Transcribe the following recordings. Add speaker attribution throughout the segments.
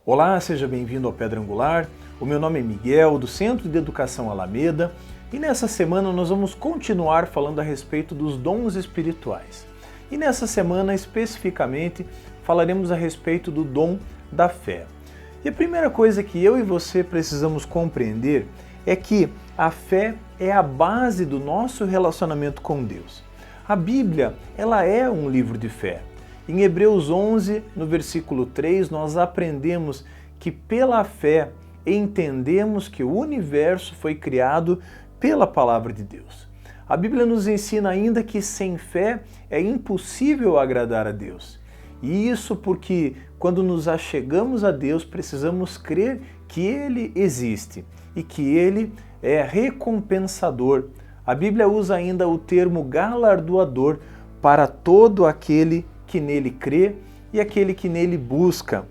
Speaker 1: Olá, seja bem-vindo ao Pedra Angular. O meu nome é Miguel, do Centro de Educação Alameda, e nessa semana nós vamos continuar falando a respeito dos dons espirituais. E nessa semana, especificamente, falaremos a respeito do dom da fé. E a primeira coisa que eu e você precisamos compreender é que a fé é a base do nosso relacionamento com Deus. A Bíblia, ela é um livro de fé. Em Hebreus 11, no versículo 3, nós aprendemos que pela fé entendemos que o universo foi criado pela palavra de Deus. A Bíblia nos ensina ainda que sem fé é impossível agradar a Deus. E isso porque quando nos achegamos a Deus precisamos crer que Ele existe e que Ele é recompensador. A Bíblia usa ainda o termo galardoador para todo aquele que nele crê e aquele que nele busca.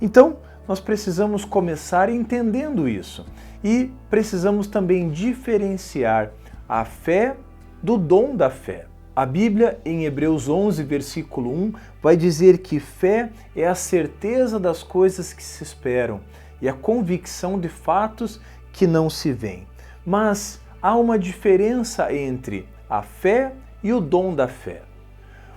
Speaker 1: Então, nós precisamos começar entendendo isso e precisamos também diferenciar a fé do dom da fé. A Bíblia, em Hebreus 11, versículo 1, vai dizer que fé é a certeza das coisas que se esperam e a convicção de fatos que não se veem. Mas há uma diferença entre a fé e o dom da fé.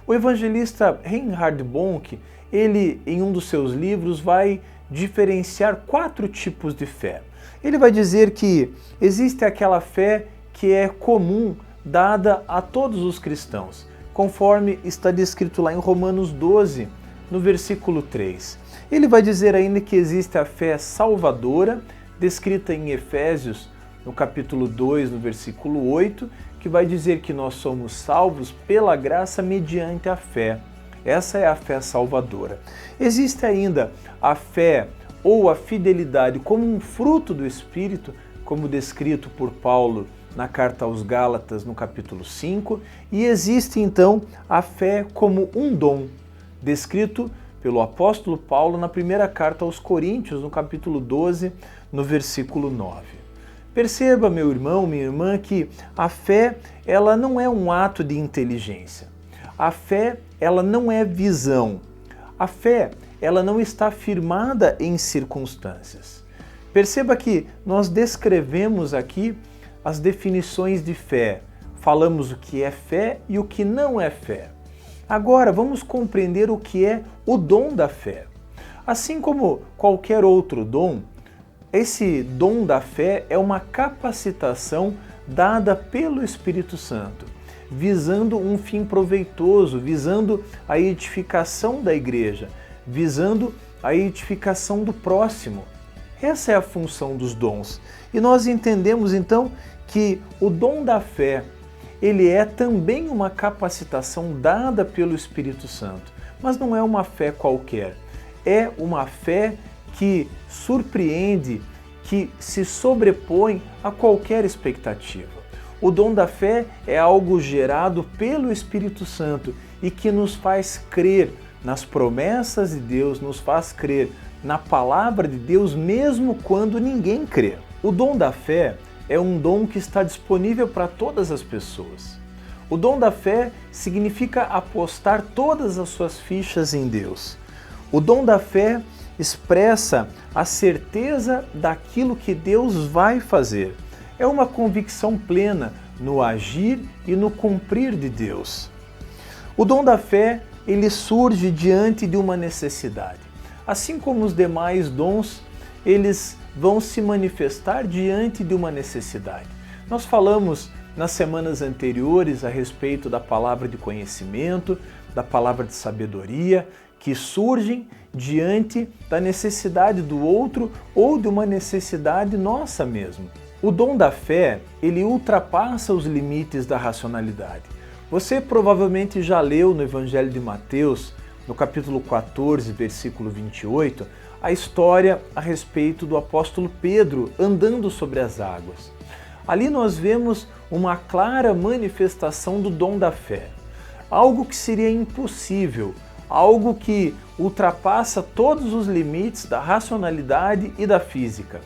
Speaker 1: O evangelista Reinhard Bonk, ele em um dos seus livros vai diferenciar 4 tipos de fé. Ele vai dizer que existe aquela fé que é comum, dada a todos os cristãos, conforme está descrito lá em Romanos 12, no versículo 3. Ele vai dizer ainda que existe a fé salvadora, descrita em Efésios, no capítulo 2, no versículo 8, que vai dizer que nós somos salvos pela graça mediante a fé. Essa é a fé salvadora. Existe ainda a fé ou a fidelidade como um fruto do Espírito, como descrito por Paulo na carta aos Gálatas, no capítulo 5, e existe então a fé como um dom, descrito pelo apóstolo Paulo na primeira carta aos Coríntios, no capítulo 12, no versículo 9. Perceba, meu irmão, minha irmã, que a fé, ela não é um ato de inteligência. A fé, ela não é visão. A fé, ela não está firmada em circunstâncias. Perceba que nós descrevemos aqui as definições de fé. Falamos o que é fé e o que não é fé. Agora, vamos compreender o que é o dom da fé. Assim como qualquer outro dom, esse dom da fé é uma capacitação dada pelo Espírito Santo, visando um fim proveitoso, visando a edificação da igreja, visando a edificação do próximo. Essa é a função dos dons. E nós entendemos então que o dom da fé, ele é também uma capacitação dada pelo Espírito Santo, mas não é uma fé qualquer. É uma fé que surpreende, que se sobrepõe a qualquer expectativa. O dom da fé é algo gerado pelo Espírito Santo e que nos faz crer nas promessas de Deus, nos faz crer na palavra de Deus, mesmo quando ninguém crê. O dom da fé é um dom que está disponível para todas as pessoas. O dom da fé significa apostar todas as suas fichas em Deus. O dom da fé expressa a certeza daquilo que Deus vai fazer. É uma convicção plena no agir e no cumprir de Deus. O dom da fé, ele surge diante de uma necessidade. Assim como os demais dons, eles vão se manifestar diante de uma necessidade. Nós falamos nas semanas anteriores a respeito da palavra de conhecimento, da palavra de sabedoria, que surgem diante da necessidade do outro ou de uma necessidade nossa mesmo. O dom da fé, ele ultrapassa os limites da racionalidade. Você provavelmente já leu no Evangelho de Mateus, no capítulo 14, versículo 28, a história a respeito do apóstolo Pedro andando sobre as águas. Ali nós vemos uma clara manifestação do dom da fé. Algo que seria impossível, algo que ultrapassa todos os limites da racionalidade e da física.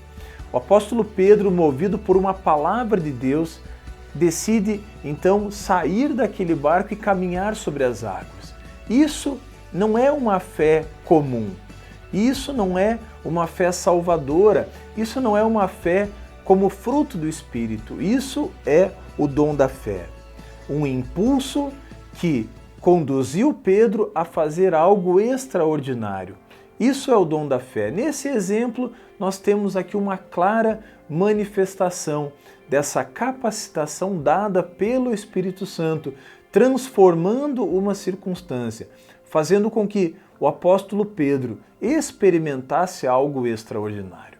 Speaker 1: O apóstolo Pedro, movido por uma palavra de Deus, decide então sair daquele barco e caminhar sobre as águas. Isso não é uma fé comum. E isso não é uma fé salvadora, isso não é uma fé como fruto do Espírito, isso é o dom da fé. Um impulso que conduziu Pedro a fazer algo extraordinário. Isso é o dom da fé. Nesse exemplo, nós temos aqui uma clara manifestação dessa capacitação dada pelo Espírito Santo, transformando uma circunstância, fazendo com que o apóstolo Pedro experimentasse algo extraordinário.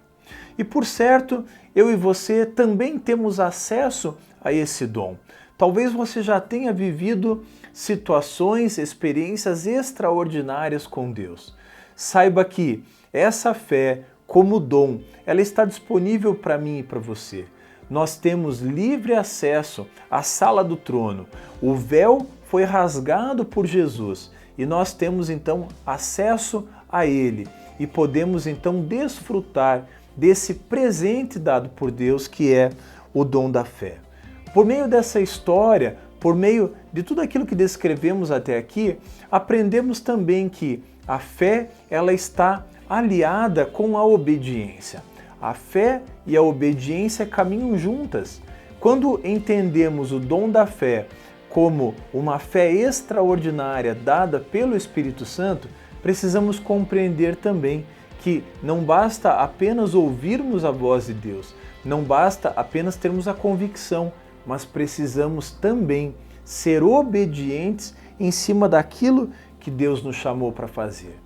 Speaker 1: E por certo, eu e você também temos acesso a esse dom. Talvez você já tenha vivido situações, experiências extraordinárias com Deus. Saiba que essa fé, como dom, ela está disponível para mim e para você. Nós temos livre acesso à sala do trono. O véu foi rasgado por Jesus e nós temos então acesso a Ele e podemos então desfrutar desse presente dado por Deus que é o dom da fé. Por meio dessa história, por meio de tudo aquilo que descrevemos até aqui, aprendemos também que a fé ela está aliada com a obediência. A fé e a obediência caminham juntas. Quando entendemos o dom da fé como uma fé extraordinária dada pelo Espírito Santo, precisamos compreender também que não basta apenas ouvirmos a voz de Deus, não basta apenas termos a convicção, mas precisamos também ser obedientes em cima daquilo que Deus nos chamou para fazer.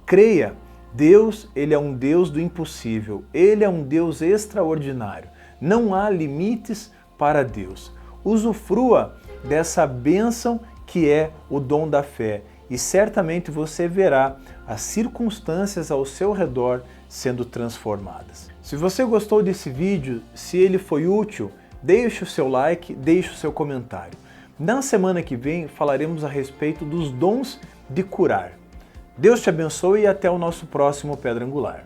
Speaker 1: Creia, Deus, Ele é um Deus do impossível, Ele é um Deus extraordinário. Não há limites para Deus. Usufrua dessa bênção que é o dom da fé e certamente você verá as circunstâncias ao seu redor sendo transformadas. Se você gostou desse vídeo, se ele foi útil, deixe o seu like, deixe o seu comentário. Na semana que vem falaremos a respeito dos dons de curar. Deus te abençoe e até o nosso próximo Pedra Angular.